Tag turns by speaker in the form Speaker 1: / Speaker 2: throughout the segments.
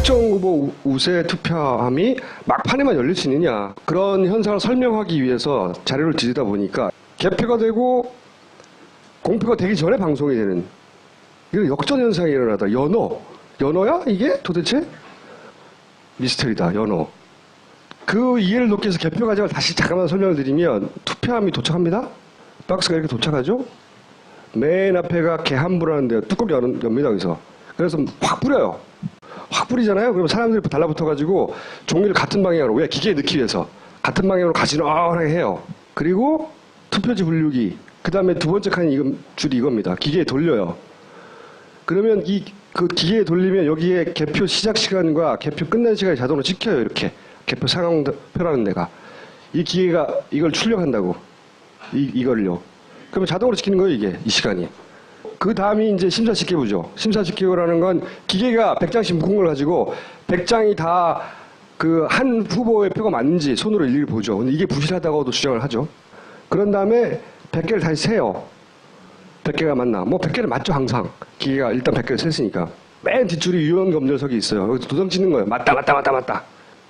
Speaker 1: 특정 후보 우세 투표함이 막판에만 열릴 수 있느냐, 그런 현상을 설명하기 위해서 자료를 뒤지다 보니까 개표가 되고 공표가 되기 전에 방송이 되는 이런 역전 현상이 일어나다. 연어야 이게 도대체? 미스터리다. 연어. 그 이해를 돕기 위해서 개표 과정을 다시 잠깐만 설명을 드리면, 투표함이 도착합니다. 박스가 이렇게 도착하죠. 맨 앞에가 개함부라는 데요. 뚜껑 엽니다. 여기서. 그래서 확 뿌려요. 확 뿌리잖아요. 그러면 사람들이 달라붙어가지고 종이를 같은 방향으로, 왜? 기계에 넣기 위해서 같은 방향으로 가지런하게 해요. 그리고 투표지 분류기, 그 다음에 두 번째 칸이 줄이 이겁니다. 기계에 돌려요. 그러면 그 기계에 돌리면 여기에 개표 시작 시간과 개표 끝난 시간이 자동으로 찍혀요. 이렇게 개표 상황표라는 데가. 이 기계가 이걸 출력한다고. 이걸요. 그러면 자동으로 찍히는 거예요. 이게 이 시간이. 그 다음이 이제 심사집계부죠. 심사집계부라는 건 기계가 100장씩 묶은 걸 가지고 100장이 다 그 한 후보의 표가 맞는지 손으로 일일이 보죠. 근데 이게 부실하다고도 주장을 하죠. 그런 다음에 100개를 다시 세요. 100개가 맞나? 뭐 100개는 맞죠, 항상. 기계가 일단 100개를 셌으니까. 맨 뒷줄이 위원 검열석이 있어요. 여기서 도장 찍는 거예요. 맞다.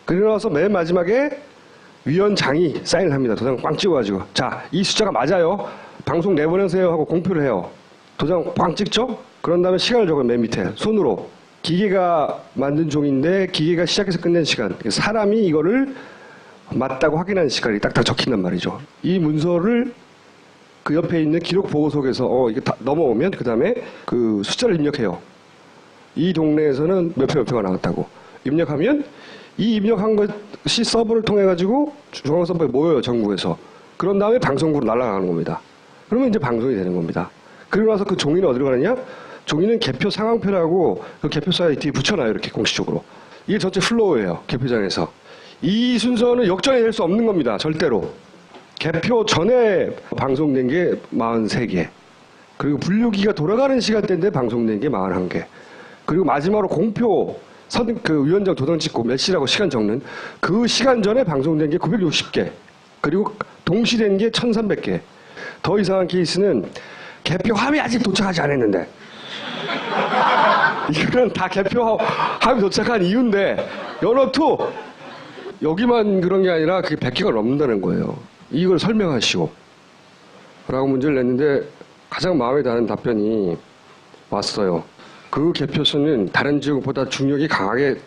Speaker 1: 그러고 나서 맨 마지막에 위원장이 사인을 합니다. 도장 꽝 찍어가지고. 자, 이 숫자가 맞아요. 방송 내보내세요 하고 공표를 해요. 도장 꽝 찍죠? 그런 다음에 시간을 적어요. 맨 밑에. 손으로. 기계가 만든 종인데 기계가 시작해서 끝낸 시간. 사람이 이거를 맞다고 확인하는 시간이 딱딱 적힌단 말이죠. 이 문서를 그 옆에 있는 기록 보고석에서 이게 다 넘어오면 그 다음에 그 숫자를 입력해요. 이 동네에서는 몇 표가 나왔다고. 입력하면 이 입력한 것이 서버를 통해 가지고 중앙 서버에 모여요. 전국에서. 그런 다음에 방송국으로 날아가는 겁니다. 그러면 이제 방송이 되는 겁니다. 그리고 나서 그 종이는 어디로 가느냐? 종이는 개표 상황표라고 그 개표 사이트에 붙여놔요. 이렇게 공식적으로. 이게 전체 플로우예요. 개표장에서. 이 순서는 역전이 될 수 없는 겁니다. 절대로. 개표 전에 방송된 게 43개. 그리고 분류기가 돌아가는 시간대인데 방송된 게 41개. 그리고 마지막으로 공표, 그 위원장 도장 찍고 몇 시라고 시간 적는 그 시간 전에 방송된 게 960개. 그리고 동시된 게 1300개. 더 이상한 케이스는 개표함이 아직 도착하지 않았는데. 이거는 다 개표함이 도착한 이유인데, 연어2! 여기만 그런 게 아니라 그게 100개가 넘는다는 거예요. 이걸 설명하시오. 라고 문제를 냈는데 가장 마음에 드는 답변이 왔어요. 그 개표소는 다른 지역보다 중력이 강하게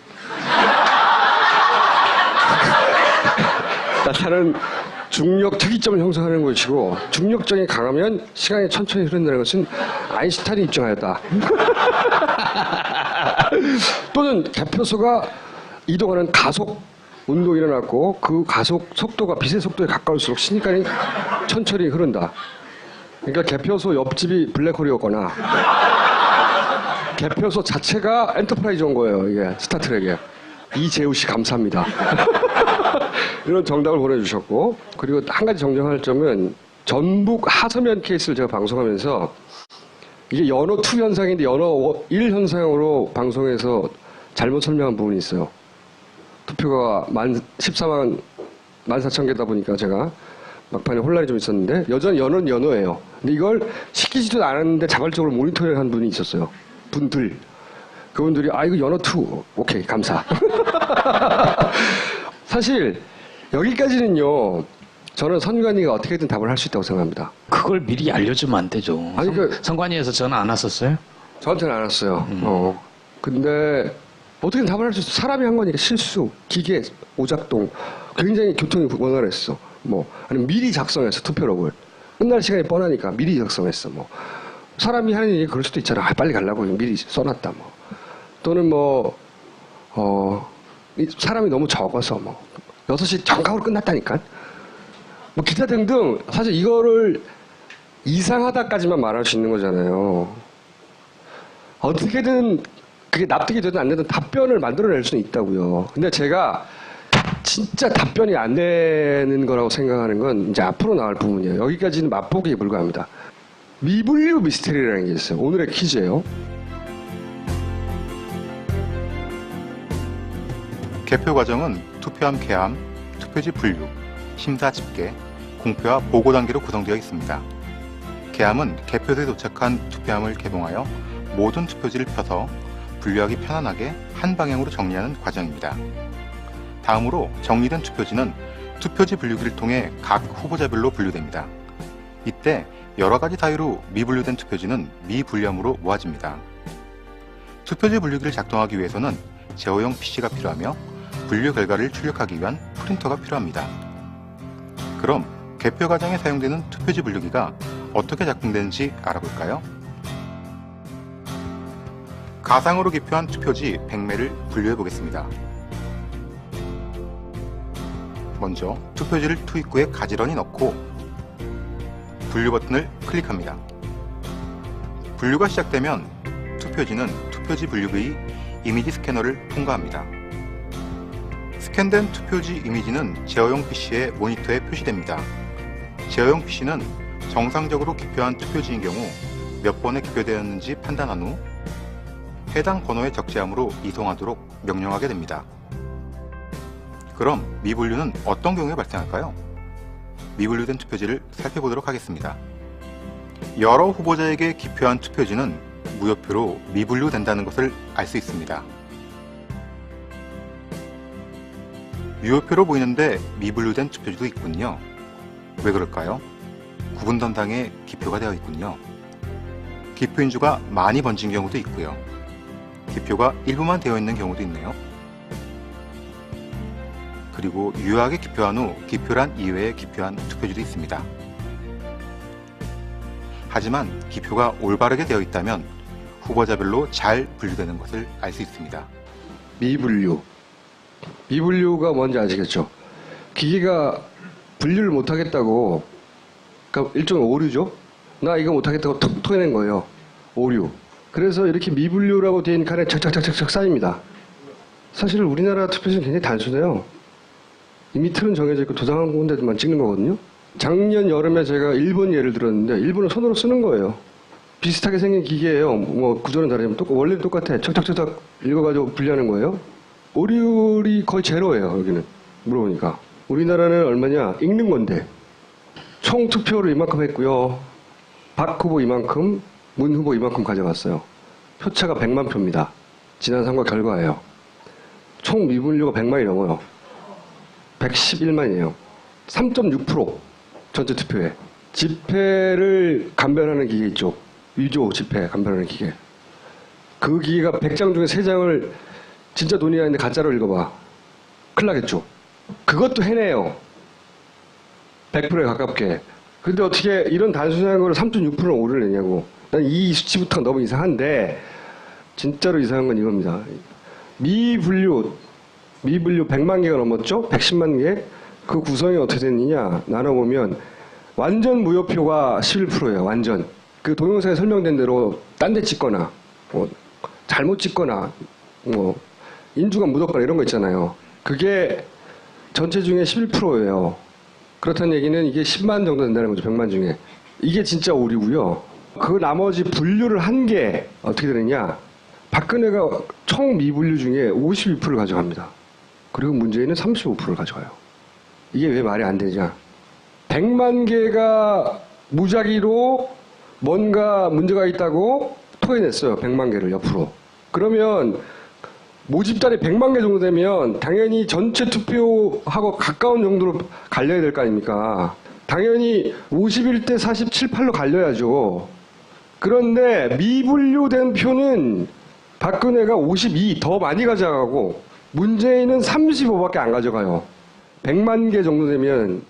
Speaker 1: 나타나는 중력 특이점을 형성하는 것이고, 중력적이 강하면 시간이 천천히 흐른다는 것은 아인슈타인이 입증하였다. 또는 개표소가 이동하는 가속 운동이 일어났고 그 가속 속도가 빛의 속도에 가까울수록 시간이 천천히 흐른다. 그러니까 개표소 옆집이 블랙홀이었거나 개표소 자체가 엔터프라이즈 온 거예요. 이게 스타트rek에. 이재우 씨 감사합니다. 이런 정답을 보내주셨고, 그리고 한 가지 정정할 점은 전북 하서면 케이스를 제가 방송하면서 이게 연어2 현상인데 연어1 현상으로 방송에서 잘못 설명한 부분이 있어요. 투표가 14,400개다 보니까 제가 막판에 혼란이 좀 있었는데, 여전히 연어는 연어예요. 근데 이걸 시키지도 않았는데 자발적으로 모니터링 한 분이 있었어요. 분들. 그분들이 이거 연어2. 오케이, 감사. 사실 여기까지는요, 저는 선관위가 어떻게든 답을 할 수 있다고 생각합니다.
Speaker 2: 그걸 미리 알려주면 안 되죠. 선관위에서 전화 안 왔었어요?
Speaker 1: 저한테는 안 왔어요. 근데 어떻게든 답을 할 수 있어. 사람이 한 거니까. 실수, 기계, 오작동. 굉장히 교통이 원활했어. 아니면 미리 작성했어, 투표록을. 끝날 시간이 뻔하니까 미리 작성했어. 사람이 하는 얘기 그럴 수도 있잖아. 빨리 가려고 미리 써놨다. 또는 사람이 너무 적어서 6시 정각으로 끝났다니까. 기타 등등. 사실 이거를 이상하다까지만 말할 수 있는 거잖아요. 어떻게든 그게 납득이 되든 안 되든 답변을 만들어낼 수는 있다고요. 근데 제가 진짜 답변이 안 되는 거라고 생각하는 건 이제 앞으로 나올 부분이에요. 여기까지는 맛보기에 불과합니다. 미분류 미스테리라는 게 있어요. 오늘의 퀴즈예요.
Speaker 3: 개표 과정은 투표함 개함, 투표지 분류, 심사 집계, 공표와 보고 단계로 구성되어 있습니다. 개함은 개표소에 도착한 투표함을 개봉하여 모든 투표지를 펴서 분류하기 편안하게 한 방향으로 정리하는 과정입니다. 다음으로 정리된 투표지는 투표지 분류기를 통해 각 후보자별로 분류됩니다. 이때 여러 가지 사유로 미분류된 투표지는 미분류함으로 모아집니다. 투표지 분류기를 작동하기 위해서는 제어용 PC가 필요하며 분류 결과를 출력하기 위한 프린터가 필요합니다. 그럼 개표 과정에 사용되는 투표지 분류기가 어떻게 작동되는지 알아볼까요? 가상으로 기표한 투표지 100매를 분류해 보겠습니다. 먼저 투표지를 투입구에 가지런히 넣고 분류 버튼을 클릭합니다. 분류가 시작되면 투표지는 투표지 분류기의 이미지 스캐너를 통과합니다. 스캔된 투표지 이미지는 제어용 PC의 모니터에 표시됩니다. 제어용 PC는 정상적으로 기표한 투표지인 경우 몇 번에 기표되었는지 판단한 후 해당 번호의 적재함으로 이송하도록 명령하게 됩니다. 그럼 미분류는 어떤 경우에 발생할까요? 미분류된 투표지를 살펴보도록 하겠습니다. 여러 후보자에게 기표한 투표지는 무효표로 미분류된다는 것을 알 수 있습니다. 유효표로 보이는데 미분류된 투표지도 있군요. 왜 그럴까요? 구분 담당에 기표가 되어 있군요. 기표인주가 많이 번진 경우도 있고요. 기표가 일부만 되어 있는 경우도 있네요. 그리고 유효하게 기표한 후 기표란 이외에 기표한 투표지도 있습니다. 하지만 기표가 올바르게 되어 있다면 후보자별로 잘 분류되는 것을 알 수 있습니다.
Speaker 1: 미분류가 뭔지 아시겠죠? 기계가 분류를 못하겠다고, 그러니까 일종의 오류죠? 나 이거 못하겠다고 톡 토해낸 거예요. 오류. 그래서 이렇게 미분류라고 되어 있는 칸에 착착착착 쌓입니다. 사실 우리나라 투표지는 굉장히 단순해요. 이미 틀은 정해져 있고 도장한 군데만 찍는 거거든요. 작년 여름에 제가 일본 예를 들었는데 일본은 손으로 쓰는 거예요. 비슷하게 생긴 기계예요. 뭐 구조는 다르지만 원래는 똑같아. 착착착착 읽어가지고 분류하는 거예요. 오류율이 거의 제로예요. 여기는 물어보니까. 우리나라는 얼마냐? 읽는 건데 총 투표를 이만큼 했고요. 박 후보 이만큼, 문 후보 이만큼 가져갔어요. 표차가 100만 표입니다. 지난 선거 결과예요. 총 미분류가 100만이 넘어요. 111만이에요. 3.6% 전체 투표에. 집회를 감별하는 기계 있죠. 위조 집회 감별하는 기계. 그 기계가 100장 중에 3장을 진짜 돈이 아닌데 가짜로 읽어봐. 큰일 나겠죠. 그것도 해내요. 100%에 가깝게. 근데 어떻게 이런 단순한 걸 3.6%를 오류를 내냐고. 난 이 수치부터가 너무 이상한데 진짜로 이상한 건 이겁니다. 미분류 100만 개가 넘었죠? 110만 개? 그 구성이 어떻게 됐느냐? 나눠보면 완전 무효표가 11%예요. 완전. 그 동영상에 설명된 대로 딴 데 찍거나 잘못 찍거나 인주가 묻었거나 이런 거 있잖아요. 그게 전체 중에 11%예요. 그렇다는 얘기는 이게 10만 정도 된다는 거죠. 100만 중에. 이게 진짜 오류고요. 그 나머지 분류를 한 게 어떻게 되느냐? 박근혜가 총 미분류 중에 52%를 가져갑니다. 그리고 문재인은 35%를 가져가요. 이게 왜 말이 안 되냐? 100만 개가 무작위로 뭔가 문제가 있다고 토해냈어요. 100만 개를 옆으로. 그러면 모집단이 100만 개 정도 되면 당연히 전체 투표하고 가까운 정도로 갈려야 될 거 아닙니까? 당연히 51대 47, 8로 갈려야죠. 그런데 미분류된 표는 박근혜가 52 더 많이 가져가고 문재인은 35밖에 안 가져가요. 100만 개 정도 되면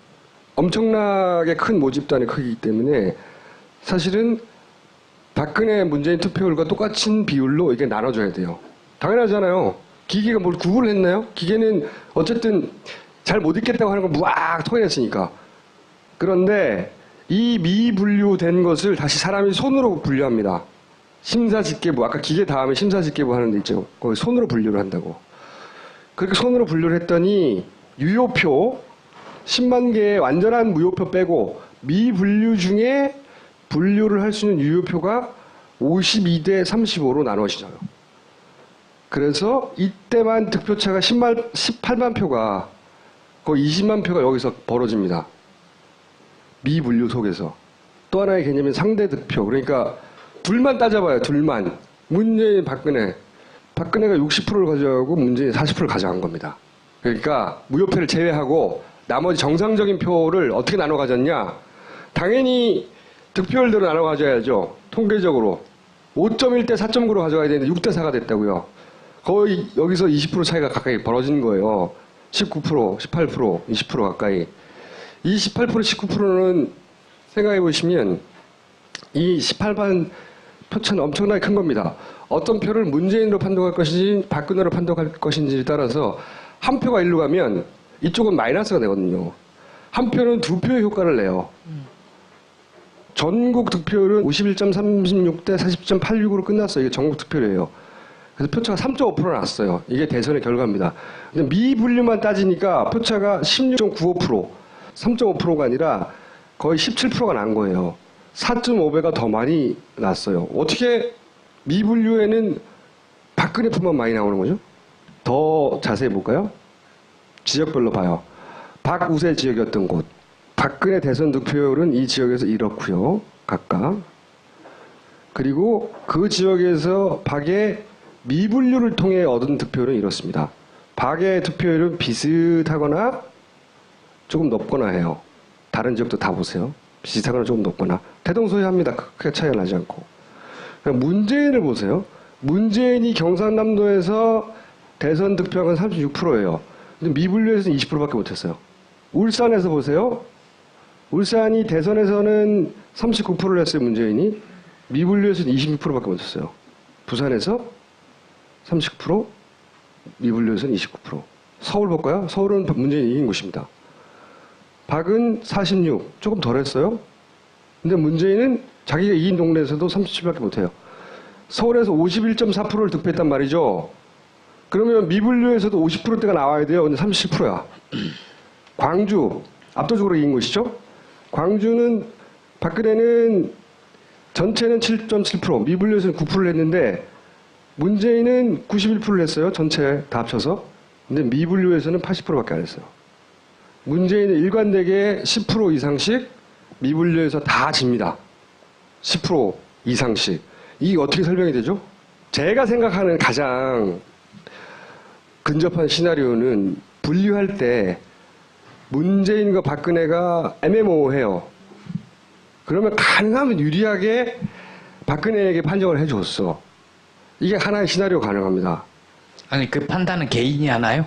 Speaker 1: 엄청나게 큰 모집단의 크기이기 때문에 사실은 박근혜 문재인 투표율과 똑같은 비율로 이게 나눠줘야 돼요. 당연하잖아요. 기계가 뭘 구분을 했나요? 기계는 어쨌든 잘 못 읽겠다고 하는 걸 무악 토해냈으니까. 그런데 이 미분류된 것을 다시 사람이 손으로 분류합니다. 심사집계부, 아까 기계 다음에 심사집계부 하는 데 있죠. 거기 손으로 분류를 한다고. 그렇게 손으로 분류를 했더니 유효표 10만 개의 완전한 무효표 빼고 미분류 중에 분류를 할 수 있는 유효표가 52대 35로 나눠지져요. 그래서 이때만 득표차가 18만 표가 거의 20만 표가 여기서 벌어집니다. 미분류 속에서. 또 하나의 개념은 상대 득표. 그러니까 둘만 따져봐요. 둘만. 문재인, 박근혜. 박근혜가 60%를 가져가고 문재인이 40%를 가져간 겁니다. 그러니까 무효표를 제외하고 나머지 정상적인 표를 어떻게 나눠 가졌냐? 당연히 득표율대로 나눠 가져야죠. 통계적으로 5.1대 4.9로 가져가야 되는데 6대 4가 됐다고요. 거의 여기서 20% 차이가 가까이 벌어진 거예요. 19%, 18%, 20% 가까이. 이 18%, 19%는 생각해 보시면 이 18만 표차는 엄청나게 큰 겁니다. 어떤 표를 문재인으로 판독할 것인지 박근혜로 판독할 것인지에 따라서 한 표가 일로 가면 이쪽은 마이너스가 되거든요. 한 표는 두 표의 효과를 내요. 전국 득표율은 51.36대 40.86으로 끝났어요. 이게 전국 득표율이에요. 그래서 표차가 3.5% 났어요. 이게 대선의 결과입니다. 근데 미분류만 따지니까 표차가 16.95%, 3.5%가 아니라 거의 17%가 난 거예요. 4.5배가 더 많이 났어요. 어떻게 미분류에는 박근혜 표만 많이 나오는 거죠? 더 자세히 볼까요? 지역별로 봐요. 박우세 지역이었던 곳. 박근혜 대선 득표율은 이 지역에서 이렇고요. 각각. 그리고 그 지역에서 박의 미분류를 통해 얻은 득표율은 이렇습니다. 박의 득표율은 비슷하거나 조금 높거나 해요. 다른 지역도 다 보세요. 비슷하거나 조금 높거나. 대동소이합니다. 크게 차이가 나지 않고. 문재인을 보세요. 문재인이 경상남도에서 대선 득표한 건 36%예요. 근데 미분류에서는 20%밖에 못했어요. 울산에서 보세요. 울산이 대선에서는 39%를 했어요. 문재인이. 미분류에서는 26%밖에 못했어요. 부산에서 39%, 미분류에서는 29%. 서울 볼까요? 서울은 문재인이 이긴 곳입니다. 박은 46, 조금 덜 했어요. 근데 문재인은 자기가 이긴 동네에서도 37밖에 못해요. 서울에서 51.4%를 득표했단 말이죠. 그러면 미분류에서도 50%대가 나와야 돼요. 근데 37%야. 광주, 압도적으로 이긴 곳이죠. 광주는 박근혜는 전체는 7.7%, 미분류에서는 9%를 했는데 문재인은 91%를 했어요. 전체 다 합쳐서. 근데 미분류에서는 80%밖에 안 했어요. 문재인은 일관되게 10% 이상씩 미분류에서 다 집니다. 10% 이상씩. 이게 어떻게 설명이 되죠? 제가 생각하는 가장 근접한 시나리오는 분류할 때 문재인과 박근혜가 애매모호해요. 그러면 가능하면 유리하게 박근혜에게 판정을 해줬어. 이게 하나의 시나리오 가능합니다.
Speaker 2: 아니 그 판단은 개인이 하나요?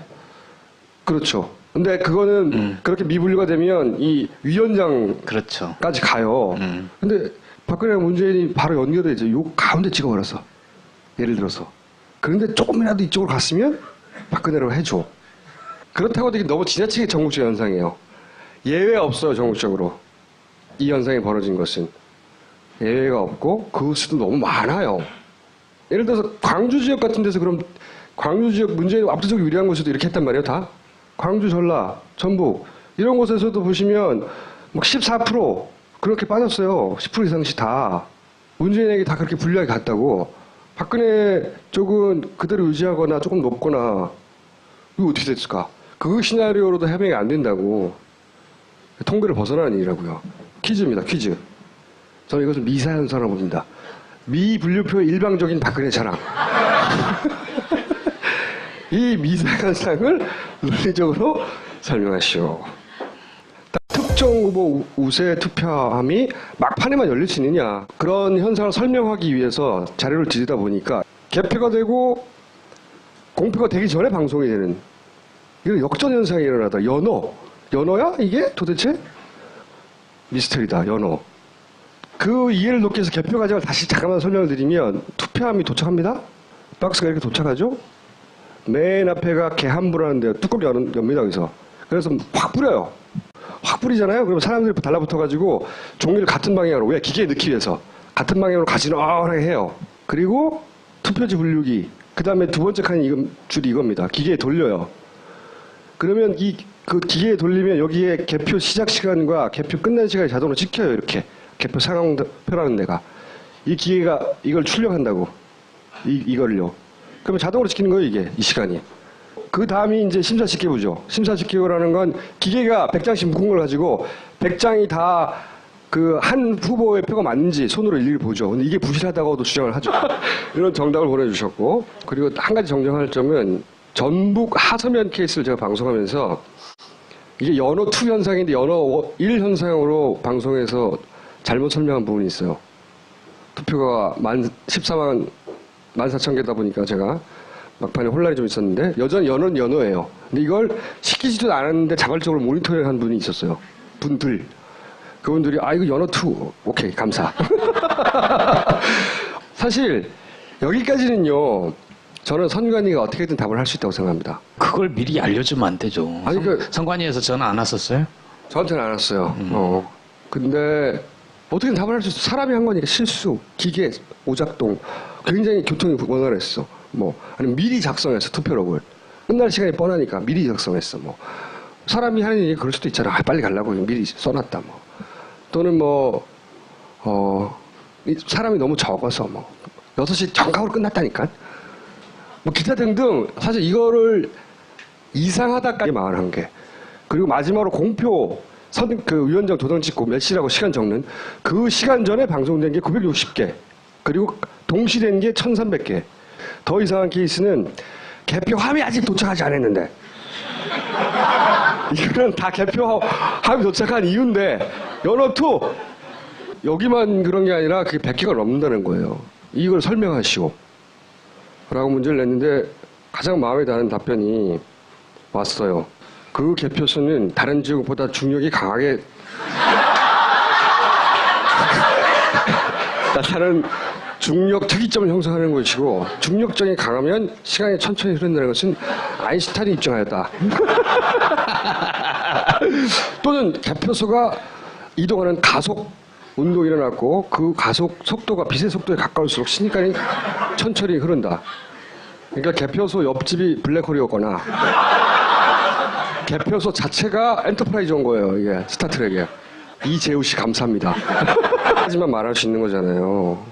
Speaker 1: 그렇죠. 근데 그거는 그렇게 미분류가 되면 이 위원장까지
Speaker 2: 그렇죠.
Speaker 1: 가요. 근데 박근혜와 문재인이 바로 연결되죠. 요 가운데 찍어버렸어. 예를 들어서. 그런데 조금이라도 이쪽으로 갔으면 박근혜로 해줘. 그렇다고 되게 너무 지나치게 전국적 현상이에요. 예외가 없어요. 전국적으로. 이 현상이 벌어진 것은. 예외가 없고 그 수도 너무 많아요. 예를 들어서 광주 지역 같은 데서 그럼 광주 지역 문재인 압도적으로 유리한 곳에도 이렇게 했단 말이에요. 다. 광주, 전라, 전북 이런 곳에서도 보시면 막 14% 그렇게 빠졌어요. 10% 이상씩 다. 문재인에게 다 그렇게 불리하게 갔다고. 박근혜 쪽은 그대로 유지하거나 조금 높거나 이거 어떻게 됐을까? 그 시나리오로도 해명이 안 된다고. 통계를 벗어나는 일이라고요. 퀴즈입니다. 퀴즈. 저는 이것을 미사현상으로 봅니다. 미분류표의 일방적인 박근혜 자랑. 이 미사현상을 논리적으로 설명하시오. 특정 후보 우세 투표함이 막판에만 열릴 수 있느냐. 그런 현상을 설명하기 위해서 자료를 뒤지다 보니까 개표가 되고 공표가 되기 전에 방송이 되는 이런 역전 현상이 일어나다. 연어야? 이게 도대체? 미스터리다. 연어. 그 이해를 돕기 위해서 개표 과정을 다시 잠깐만 설명을 드리면 투표함이 도착합니다. 박스가 이렇게 도착하죠. 맨 앞에가 개함부라는데 뚜껑 엽니다. 여기서. 그래서 확 뿌려요. 확 뿌리잖아요. 그러면 사람들이 달라붙어가지고 종이를 같은 방향으로, 왜? 기계에 넣기 위해서 같은 방향으로 가지런하게 해요. 그리고 투표지 분류기. 그 다음에 두 번째 칸이 줄이 이겁니다. 기계에 돌려요. 그러면 그 기계에 돌리면 여기에 개표 시작 시간과 개표 끝난 시간이 자동으로 찍혀요. 이렇게. 개표 상황표라는 데가. 이 기계가 이걸 출력한다고. 이걸요. 그러면 자동으로 찍히는 거예요, 이게. 이 시간이. 그 다음이 이제 심사집계부죠. 심사집계부라는 건 기계가 100장씩 묶은 걸 가지고 100장이 다 그 한 후보의 표가 맞는지 손으로 일일이 보죠. 근데 이게 부실하다고도 주장을 하죠. 이런 정답을 보내주셨고, 그리고 한 가지 정정할 점은 전북 하서면 케이스를 제가 방송하면서 이게 연어 2 현상인데 연어 1 현상으로 방송에서 잘못 설명한 부분이 있어요. 투표가 14만 14,000개다 보니까 제가 막판에 혼란이 좀 있었는데 여전히 연어는 연어예요. 근데 이걸 시키지도 않았는데 자발적으로 모니터링한 분이 있었어요. 분들. 그분들이 이거 연어 2 오케이 감사. 사실 여기까지는요. 저는 선관위가 어떻게든 답을 할 수 있다고 생각합니다.
Speaker 2: 그걸 미리 알려주면 안 되죠.
Speaker 1: 아니,
Speaker 2: 선관위에서 전화 안 왔었어요?
Speaker 1: 저한테는 안 왔어요. 근데 어떻게든 답을 할 수 있어. 사람이 한 거니까 실수, 기계, 오작동. 굉장히 교통이 원활했어. 아니면 미리 작성했어, 투표록을. 끝날 시간이 뻔하니까 미리 작성했어. 사람이 하는 일이 그럴 수도 있잖아. 빨리 가려고 미리 써놨다. 또는 사람이 너무 적어서 6시 정각으로 끝났다니까. 기타 등등. 사실 이거를 이상하다까지 말한 게. 그리고 마지막으로 공표 그 위원장 도장 찍고 몇 시라고 시간 적는 그 시간 전에 방송된 게 960개. 그리고 동시된 게 1,300개. 더 이상한 케이스는 개표함이 아직 도착하지 않았는데. 이거는 다 개표함이 도착한 이유인데 연어2 여기만 그런 게 아니라 그게 100개가 넘는다는 거예요. 이걸 설명하시오 라고 문제를 냈는데 가장 마음에 드는 답변이 왔어요. 그 개표소는 다른 지역보다 중력이 강하게 나타나는 중력 특이점을 형성하는 것이고 중력적이 강하면 시간이 천천히 흐른다는 것은 아인슈타인이 입증하였다. 또는 개표소가 이동하는 가속 운동이 일어났고 그 가속 속도가 빛의 속도에 가까울수록 시간이 천천히 흐른다. 그러니까 개표소 옆집이 블랙홀이었거나 개표소 자체가 엔터프라이즈 온 거예요. 이게 스타트rek에. 이재우 씨 감사합니다. 하지만 말할 수 있는 거잖아요.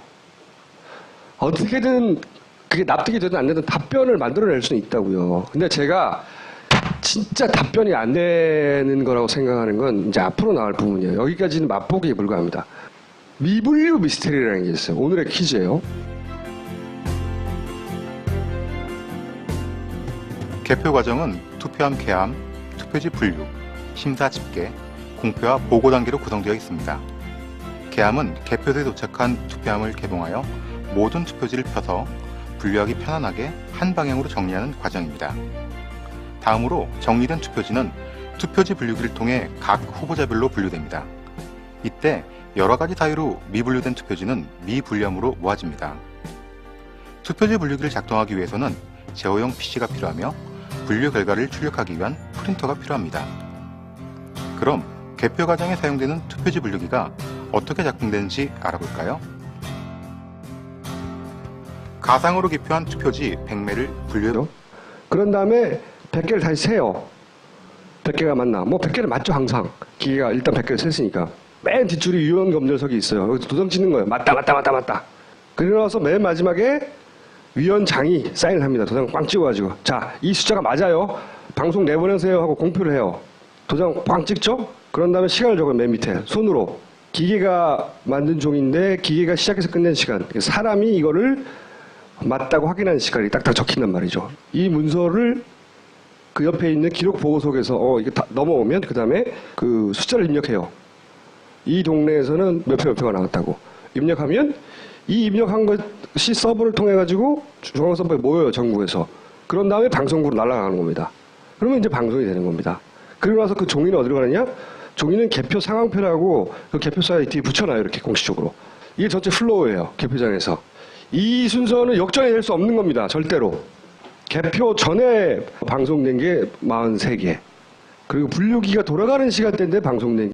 Speaker 1: 어떻게든 그게 납득이 되든 안 되든 답변을 만들어낼 수는 있다고요. 근데 제가 진짜 답변이 안 되는 거라고 생각하는 건 이제 앞으로 나올 부분이에요. 여기까지는 맛보기에 불과합니다. 미분류 미스테리라는 게 있어요. 오늘의 퀴즈예요.
Speaker 3: 개표 과정은 투표함 개함, 투표지 분류, 심사 집계, 공표와 보고 단계로 구성되어 있습니다. 개함은 개표소에 도착한 투표함을 개봉하여 모든 투표지를 펴서 분류하기 편안하게 한 방향으로 정리하는 과정입니다. 다음으로 정리된 투표지는 투표지 분류기를 통해 각 후보자별로 분류됩니다. 이때 여러 가지 사유로 미분류된 투표지는 미분류함으로 모아집니다. 투표지 분류기를 작동하기 위해서는 제어용 PC가 필요하며 분류 결과를 출력하기 위한 프린터가 필요합니다. 그럼 개표 과정에 사용되는 투표지 분류기가 어떻게 작동되는지 알아볼까요? 가상으로 기표한 투표지 100매를 분류.
Speaker 1: 그런 다음에 100개를 다시 세요. 100개가 맞나? 100개는 맞죠, 항상. 기계가 일단 100개를 셌으니까. 맨 뒷줄이 위원 검열석이 있어요. 여기서 도장 찍는 거예요. 맞다. 그러고 나서 맨 마지막에 위원장이 사인을 합니다. 도장 꽝 찍어가지고. 자, 이 숫자가 맞아요. 방송 내보내세요 하고 공표를 해요. 도장 꽝 찍죠? 그런 다음에 시간을 적어요. 맨 밑에. 손으로. 기계가 만든 종인데 기계가 시작해서 끝낸 시간. 사람이 이거를 맞다고 확인하는 시간이 딱딱 적힌단 말이죠. 이 문서를 그 옆에 있는 기록 보고석에서 이게 다 넘어오면 그 다음에 그 숫자를 입력해요. 이 동네에서는 몇 표가 나왔다고 입력하면 이 입력한 것이 서버를 통해 가지고 중앙 서버에 모여요, 전국에서. 그런 다음에 방송국으로 날아가는 겁니다. 그러면 이제 방송이 되는 겁니다. 그리고 나서 그 종이는 어디로 가느냐? 종이는 개표 상황표라고 그 개표 사이트에 붙여놔요, 이렇게 공식적으로. 이게 전체 플로우예요, 개표장에서. 이 순서는 역전이 될 수 없는 겁니다, 절대로. 개표 전에 방송된 게 43개. 그리고 분류기가 돌아가는 시간대인데 방송된